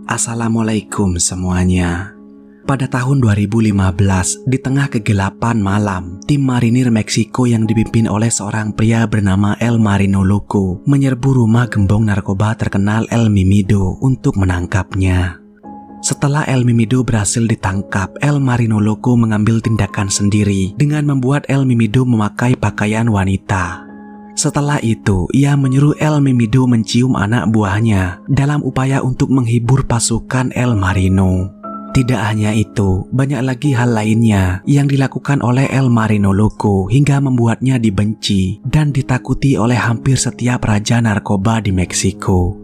Assalamualaikum semuanya. Pada tahun 2015, di tengah kegelapan malam, tim marinir Meksiko yang dipimpin oleh seorang pria bernama El Marino Loco menyerbu rumah gembong narkoba terkenal El Mimido untuk menangkapnya. Setelah El Mimido berhasil ditangkap, El Marino Loco mengambil tindakan sendiri dengan membuat El Mimido memakai pakaian wanita. Setelah itu, ia menyuruh El Mimido mencium anak buahnya dalam upaya untuk menghibur pasukan El Marino. Tidak hanya itu, banyak lagi hal lainnya yang dilakukan oleh El Marino Loco hingga membuatnya dibenci dan ditakuti oleh hampir setiap raja narkoba di Meksiko.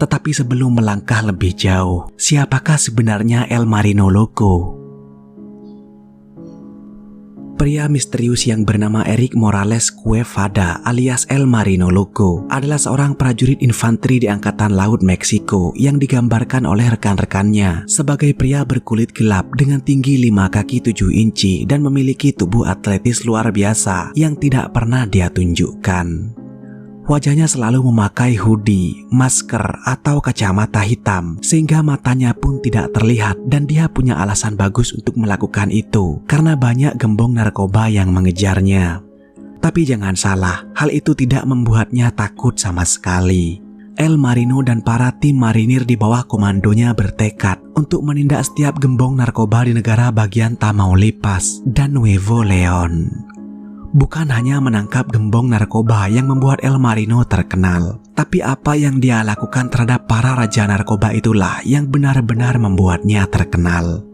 Tetapi sebelum melangkah lebih jauh, siapakah sebenarnya El Marino Loco? Pria misterius yang bernama Eric Morales Cuevada alias El Marino Loco adalah seorang prajurit infanteri di Angkatan Laut Meksiko yang digambarkan oleh rekan-rekannya sebagai pria berkulit gelap dengan tinggi 5 kaki 7 inci dan memiliki tubuh atletis luar biasa yang tidak pernah dia tunjukkan. Wajahnya selalu memakai hoodie, masker, atau kacamata hitam sehingga matanya pun tidak terlihat, dan dia punya alasan bagus untuk melakukan itu karena banyak gembong narkoba yang mengejarnya. Tapi jangan salah, hal itu tidak membuatnya takut sama sekali. El Marino dan para tim marinir di bawah komandonya bertekad untuk menindak setiap gembong narkoba di negara bagian Tamaulipas dan Nuevo Leon. Bukan hanya menangkap gembong narkoba yang membuat El Marino terkenal, tapi apa yang dia lakukan terhadap para raja narkoba itulah yang benar-benar membuatnya terkenal.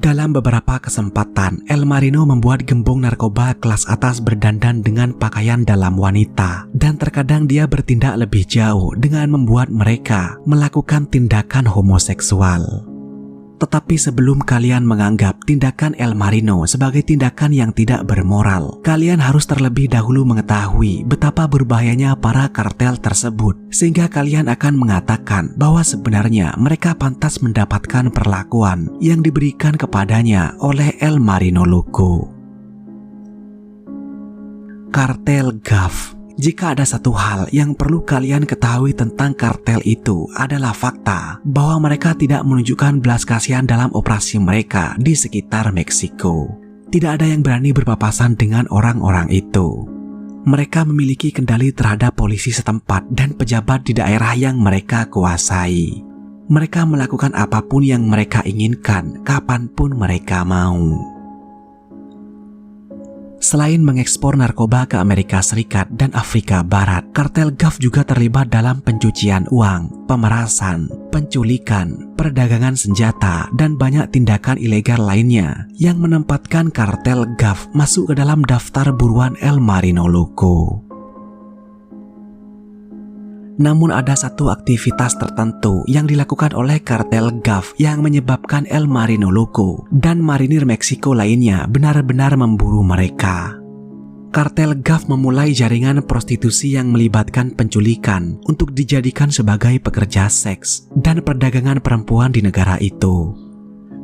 Dalam beberapa kesempatan, El Marino membuat gembong narkoba kelas atas berdandan dengan pakaian dalam wanita, dan terkadang dia bertindak lebih jauh dengan membuat mereka melakukan tindakan homoseksual. Tetapi sebelum kalian menganggap tindakan El Marino sebagai tindakan yang tidak bermoral, kalian harus terlebih dahulu mengetahui betapa berbahayanya para kartel tersebut, sehingga kalian akan mengatakan bahwa sebenarnya mereka pantas mendapatkan perlakuan yang diberikan kepadanya oleh El Marino Loco. Kartel GAF. Jika ada satu hal yang perlu kalian ketahui tentang kartel itu adalah fakta bahwa mereka tidak menunjukkan belas kasihan dalam operasi mereka di sekitar Meksiko. Tidak ada yang berani berpapasan dengan orang-orang itu. Mereka memiliki kendali terhadap polisi setempat dan pejabat di daerah yang mereka kuasai. Mereka melakukan apapun yang mereka inginkan, kapanpun mereka mau. Selain mengekspor narkoba ke Amerika Serikat dan Afrika Barat, kartel GAF juga terlibat dalam pencucian uang, pemerasan, penculikan, perdagangan senjata, dan banyak tindakan ilegal lainnya yang menempatkan kartel GAF masuk ke dalam daftar buruan El Marino Loco. Namun ada satu aktivitas tertentu yang dilakukan oleh kartel GAF yang menyebabkan El Marino Loco dan marinir Meksiko lainnya benar-benar memburu mereka. Kartel GAF memulai jaringan prostitusi yang melibatkan penculikan untuk dijadikan sebagai pekerja seks dan perdagangan perempuan di negara itu.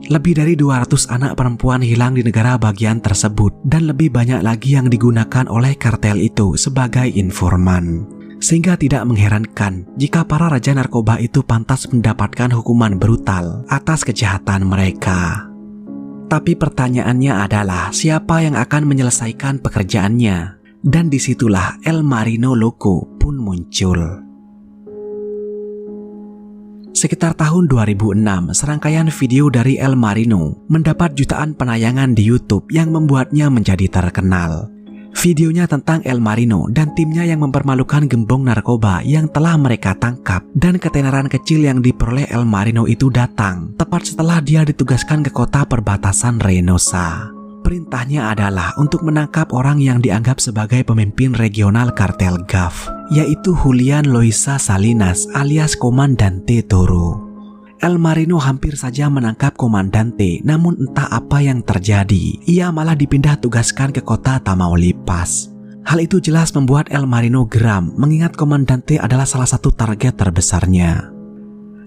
Lebih dari 200 anak perempuan hilang di negara bagian tersebut, dan lebih banyak lagi yang digunakan oleh kartel itu sebagai informan. Sehingga tidak mengherankan jika para raja narkoba itu pantas mendapatkan hukuman brutal atas kejahatan mereka. Tapi pertanyaannya adalah siapa yang akan menyelesaikan pekerjaannya? Dan disitulah El Marino Loco pun muncul. Sekitar tahun 2006, serangkaian video dari El Marino mendapat jutaan penayangan di YouTube yang membuatnya menjadi terkenal. Videonya tentang El Marino dan timnya yang mempermalukan gembong narkoba yang telah mereka tangkap, dan ketenaran kecil yang diperoleh El Marino itu datang tepat setelah dia ditugaskan ke kota perbatasan Reynosa. Perintahnya adalah untuk menangkap orang yang dianggap sebagai pemimpin regional kartel GAF, yaitu Julian Loaiza Salinas alias Komandante Toro. El Marino hampir saja menangkap Komandante, namun entah apa yang terjadi, ia malah dipindah tugaskan ke kota Tamaulipas. Hal itu jelas membuat El Marino geram mengingat Komandante adalah salah satu target terbesarnya.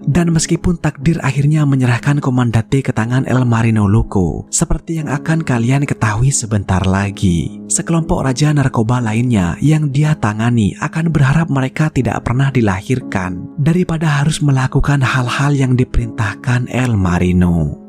Dan meskipun takdir akhirnya menyerahkan Komandante ke tangan El Marino Loco, seperti yang akan kalian ketahui sebentar lagi, sekelompok raja narkoba lainnya yang dia tangani akan berharap mereka tidak pernah dilahirkan daripada harus melakukan hal-hal yang diperintahkan El Marino.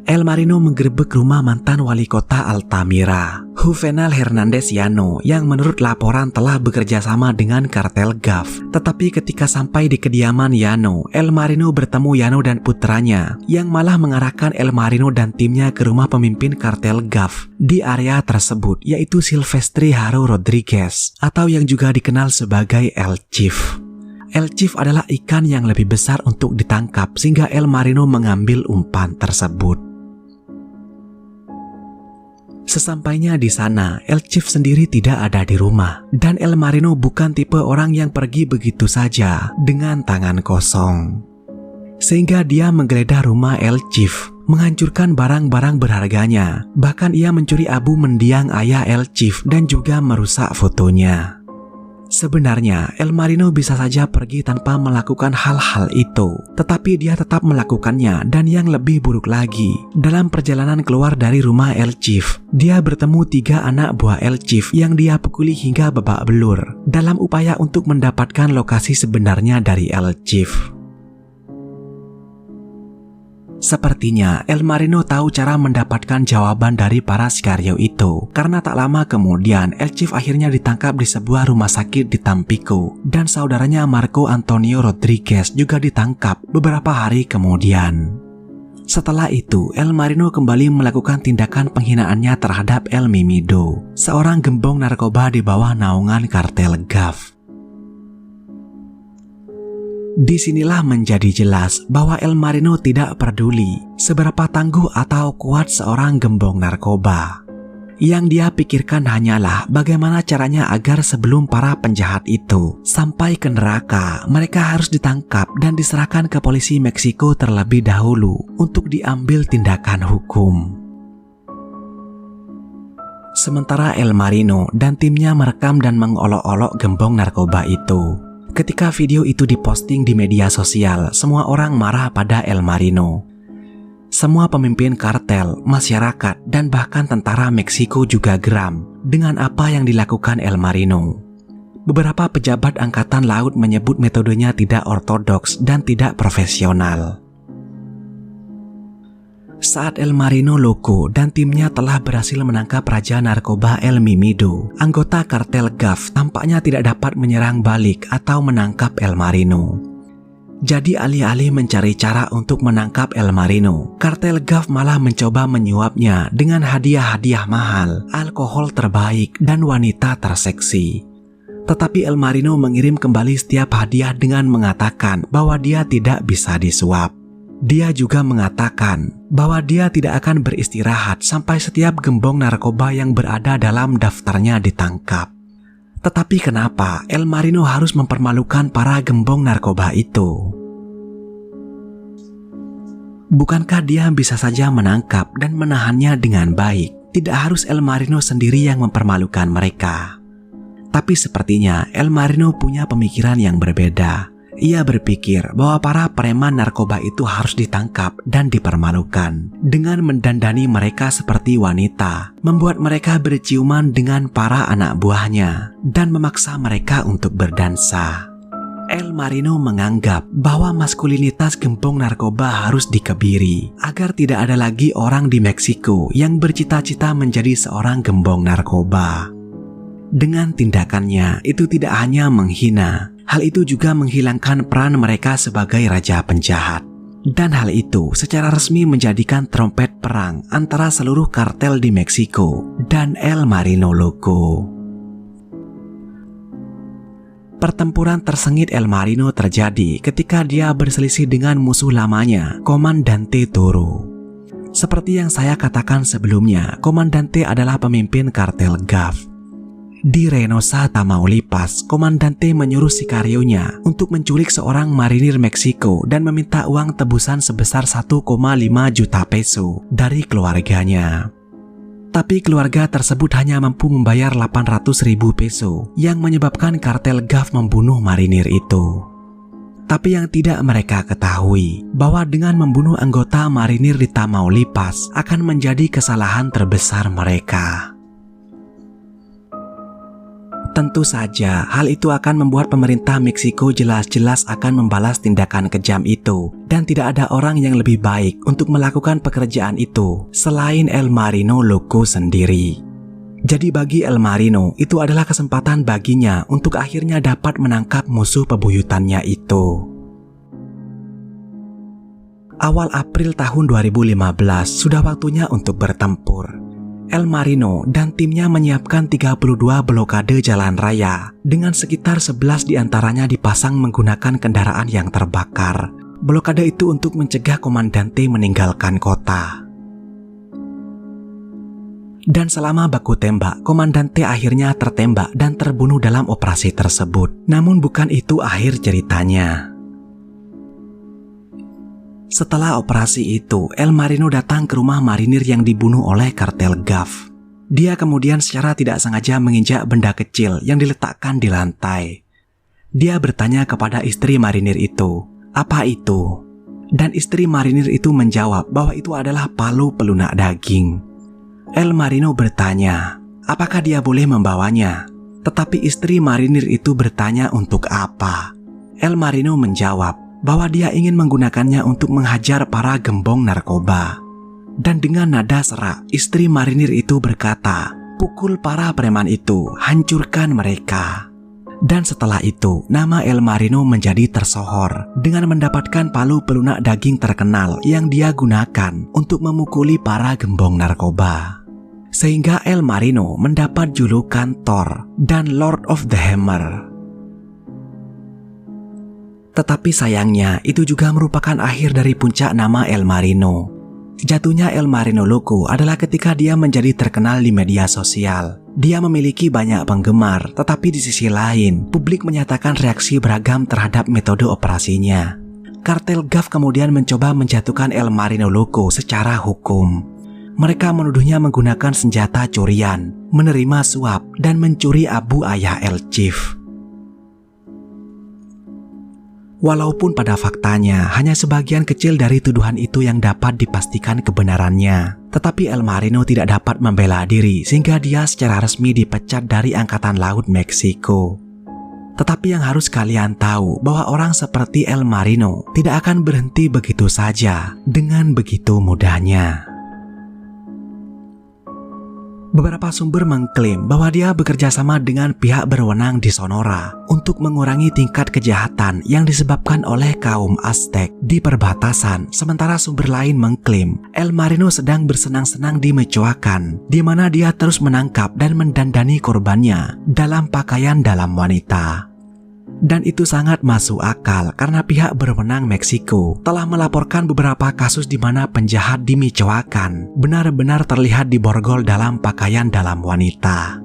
El Marino menggerebek rumah mantan wali kota Altamira, Juvenal Hernandez Llano, yang menurut laporan telah bekerja sama dengan kartel GAF. Tetapi ketika sampai di kediaman Llano, El Marino bertemu Llano dan putranya, yang malah mengarahkan El Marino dan timnya ke rumah pemimpin kartel GAF di area tersebut, yaitu Silvestre Haro Rodriguez, atau yang juga dikenal sebagai El Chief. El Chief adalah ikan yang lebih besar untuk ditangkap, sehingga El Marino mengambil umpan tersebut. Sesampainya di sana, El Chief sendiri tidak ada di rumah, dan El Marino bukan tipe orang yang pergi begitu saja dengan tangan kosong. Sehingga dia menggeledah rumah El Chief, menghancurkan barang-barang berharganya, bahkan ia mencuri abu mendiang ayah El Chief dan juga merusak fotonya. Sebenarnya, El Marino bisa saja pergi tanpa melakukan hal-hal itu, tetapi dia tetap melakukannya, dan yang lebih buruk lagi, dalam perjalanan keluar dari rumah El Chief, dia bertemu 3 anak buah El Chief yang dia pukuli hingga babak belur, dalam upaya untuk mendapatkan lokasi sebenarnya dari El Chief. Sepertinya El Marino tahu cara mendapatkan jawaban dari para Sicario itu, karena tak lama kemudian El Chief akhirnya ditangkap di sebuah rumah sakit di Tampico, dan saudaranya Marco Antonio Rodriguez juga ditangkap beberapa hari kemudian. Setelah itu, El Marino kembali melakukan tindakan penghinaannya terhadap El Mimido, seorang gembong narkoba di bawah naungan kartel GAF. Disinilah menjadi jelas bahwa El Marino tidak peduli seberapa tangguh atau kuat seorang gembong narkoba. Yang dia pikirkan hanyalah bagaimana caranya agar sebelum para penjahat itu sampai ke neraka, mereka harus ditangkap dan diserahkan ke polisi Meksiko terlebih dahulu untuk diambil tindakan hukum. Sementara El Marino dan timnya merekam dan mengolok-olok gembong narkoba itu. Ketika video itu diposting di media sosial, semua orang marah pada El Marino. Semua pemimpin kartel, masyarakat, dan bahkan tentara Meksiko juga geram dengan apa yang dilakukan El Marino. Beberapa pejabat angkatan laut menyebut metodenya tidak ortodoks dan tidak profesional. Saat El Marino Loco dan timnya telah berhasil menangkap raja narkoba El Mimido, anggota kartel GAF tampaknya tidak dapat menyerang balik atau menangkap El Marino. Jadi alih-alih mencari cara untuk menangkap El Marino, kartel GAF malah mencoba menyuapnya dengan hadiah-hadiah mahal, alkohol terbaik, dan wanita terseksi. Tetapi El Marino mengirim kembali setiap hadiah dengan mengatakan bahwa dia tidak bisa disuap. Dia juga mengatakan bahwa dia tidak akan beristirahat sampai setiap gembong narkoba yang berada dalam daftarnya ditangkap. Tetapi kenapa El Marino harus mempermalukan para gembong narkoba itu? Bukankah dia bisa saja menangkap dan menahannya dengan baik? Tidak harus El Marino sendiri yang mempermalukan mereka. Tapi sepertinya El Marino punya pemikiran yang berbeda. Ia berpikir bahwa para preman narkoba itu harus ditangkap dan dipermalukan dengan mendandani mereka seperti wanita, membuat mereka berciuman dengan para anak buahnya, dan memaksa mereka untuk berdansa. El Marino menganggap bahwa maskulinitas gembong narkoba harus dikebiri agar tidak ada lagi orang di Meksiko yang bercita-cita menjadi seorang gembong narkoba. Dengan tindakannya, itu tidak hanya menghina, hal itu juga menghilangkan peran mereka sebagai raja penjahat. Dan hal itu secara resmi menjadikan trompet perang antara seluruh kartel di Meksiko dan El Marino Loco. Pertempuran tersengit El Marino terjadi ketika dia berselisih dengan musuh lamanya, Komandante Toro. Seperti yang saya katakan sebelumnya, Komandante adalah pemimpin kartel GAF. Di Reynosa, Tamaulipas, Komandante menyuruh sikarionya untuk menculik seorang marinir Meksiko dan meminta uang tebusan sebesar 1,5 juta peso dari keluarganya. Tapi keluarga tersebut hanya mampu membayar 800.000 peso yang menyebabkan kartel Gulf membunuh marinir itu. Tapi yang tidak mereka ketahui bahwa dengan membunuh anggota marinir di Tamaulipas akan menjadi kesalahan terbesar mereka. Tentu saja hal itu akan membuat pemerintah Meksiko jelas-jelas akan membalas tindakan kejam itu, dan tidak ada orang yang lebih baik untuk melakukan pekerjaan itu selain El Marino Loco sendiri. Jadi bagi El Marino itu adalah kesempatan baginya untuk akhirnya dapat menangkap musuh pebuyutannya itu. Awal April tahun 2015 sudah waktunya untuk bertempur. El Marino dan timnya menyiapkan 32 blokade jalan raya dengan sekitar 11 diantaranya dipasang menggunakan kendaraan yang terbakar. Blokade itu untuk mencegah komandante meninggalkan kota. Dan selama baku tembak, komandante akhirnya tertembak dan terbunuh dalam operasi tersebut. Namun bukan itu akhir ceritanya. Setelah operasi itu, El Marino datang ke rumah marinir yang dibunuh oleh kartel Gulf. Dia kemudian secara tidak sengaja menginjak benda kecil yang diletakkan di lantai. Dia bertanya kepada istri marinir itu, "Apa itu?" Dan istri marinir itu menjawab bahwa itu adalah palu pelunak daging. El Marino bertanya, apakah dia boleh membawanya? Tetapi istri marinir itu bertanya untuk apa. El Marino menjawab bahwa dia ingin menggunakannya untuk menghajar para gembong narkoba. Dan dengan nada serak, istri marinir itu berkata, "Pukul para preman itu, hancurkan mereka." Dan setelah itu, nama El Marino menjadi tersohor dengan mendapatkan palu pelunak daging terkenal yang dia gunakan untuk memukuli para gembong narkoba. Sehingga El Marino mendapat julukan Thor dan Lord of the Hammer. Tetapi sayangnya, itu juga merupakan akhir dari puncak nama El Marino. Jatuhnya El Marino Loco adalah ketika dia menjadi terkenal di media sosial. Dia memiliki banyak penggemar, tetapi di sisi lain, publik menyatakan reaksi beragam terhadap metode operasinya. Kartel Gulf kemudian mencoba menjatuhkan El Marino Loco secara hukum. Mereka menuduhnya menggunakan senjata curian, menerima suap, dan mencuri abu ayah El Chief. Walaupun pada faktanya hanya sebagian kecil dari tuduhan itu yang dapat dipastikan kebenarannya, tetapi El Marino tidak dapat membela diri sehingga dia secara resmi dipecat dari Angkatan Laut Meksiko. Tetapi yang harus kalian tahu bahwa orang seperti El Marino tidak akan berhenti begitu saja dengan begitu mudahnya. Beberapa sumber mengklaim bahwa dia bekerja sama dengan pihak berwenang di Sonora untuk mengurangi tingkat kejahatan yang disebabkan oleh kaum Aztec di perbatasan, sementara sumber lain mengklaim El Marino sedang bersenang-senang di Michoacan, di mana dia terus menangkap dan mendandani korbannya dalam pakaian dalam wanita. Dan itu sangat masuk akal karena pihak berwenang Meksiko telah melaporkan beberapa kasus di mana penjahat di Michoacan benar-benar terlihat diborgol dalam pakaian dalam wanita.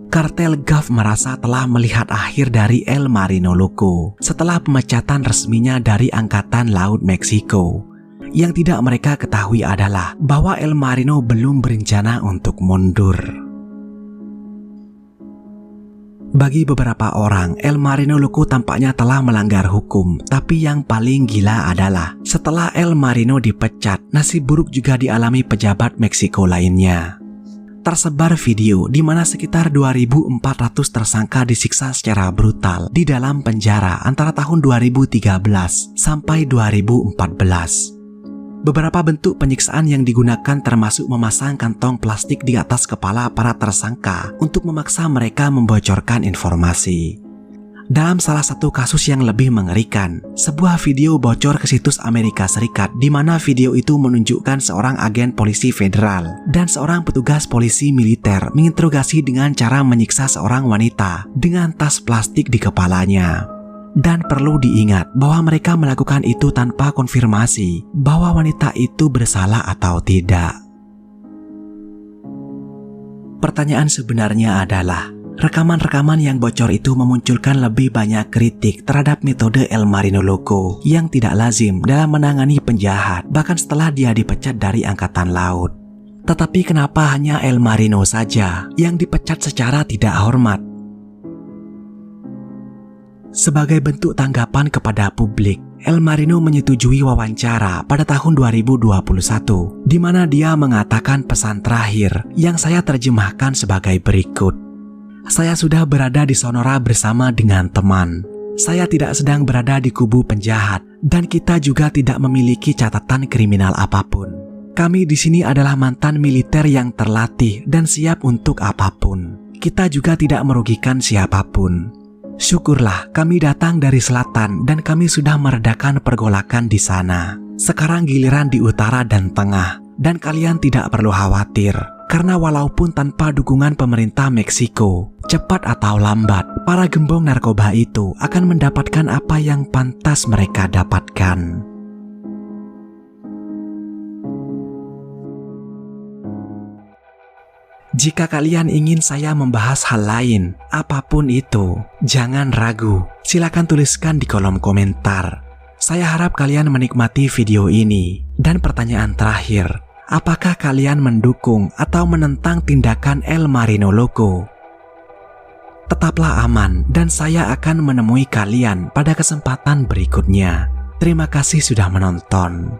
Kartel Gulf merasa telah melihat akhir dari El Marino Loco setelah pemecatan resminya dari Angkatan Laut Meksiko. Yang tidak mereka ketahui adalah bahwa El Marino belum berencana untuk mundur. Bagi beberapa orang, El Marino Loco tampaknya telah melanggar hukum, tapi yang paling gila adalah setelah El Marino dipecat, nasib buruk juga dialami pejabat Meksiko lainnya. Tersebar video di mana sekitar 2.400 tersangka disiksa secara brutal di dalam penjara antara tahun 2013 sampai 2014. Beberapa bentuk penyiksaan yang digunakan termasuk memasang kantong plastik di atas kepala para tersangka untuk memaksa mereka membocorkan informasi. Dalam salah satu kasus yang lebih mengerikan, sebuah video bocor ke situs Amerika Serikat di mana video itu menunjukkan seorang agen polisi federal dan seorang petugas polisi militer menginterogasi dengan cara menyiksa seorang wanita dengan tas plastik di kepalanya. Dan perlu diingat bahwa mereka melakukan itu tanpa konfirmasi bahwa wanita itu bersalah atau tidak. Pertanyaan sebenarnya adalah, rekaman-rekaman yang bocor itu memunculkan lebih banyak kritik terhadap metode El Marino Loco yang tidak lazim dalam menangani penjahat bahkan setelah dia dipecat dari Angkatan Laut. Tetapi kenapa hanya El Marino saja yang dipecat secara tidak hormat? Sebagai bentuk tanggapan kepada publik, El Marino menyetujui wawancara pada tahun 2021, di mana dia mengatakan pesan terakhir yang saya terjemahkan sebagai berikut. Saya sudah berada di Sonora bersama dengan teman. Saya tidak sedang berada di kubu penjahat, dan kita juga tidak memiliki catatan kriminal apapun. Kami di sini adalah mantan militer yang terlatih dan siap untuk apapun. Kita juga tidak merugikan siapapun. Syukurlah kami datang dari selatan dan kami sudah meredakan pergolakan di sana. Sekarang giliran di utara dan tengah, dan kalian tidak perlu khawatir. Karena walaupun tanpa dukungan pemerintah Meksiko, cepat atau lambat, para gembong narkoba itu akan mendapatkan apa yang pantas mereka dapatkan. Jika kalian ingin saya membahas hal lain, apapun itu, jangan ragu. Silakan tuliskan di kolom komentar. Saya harap kalian menikmati video ini. Dan pertanyaan terakhir, apakah kalian mendukung atau menentang tindakan El Marino Loco? Tetaplah aman dan saya akan menemui kalian pada kesempatan berikutnya. Terima kasih sudah menonton.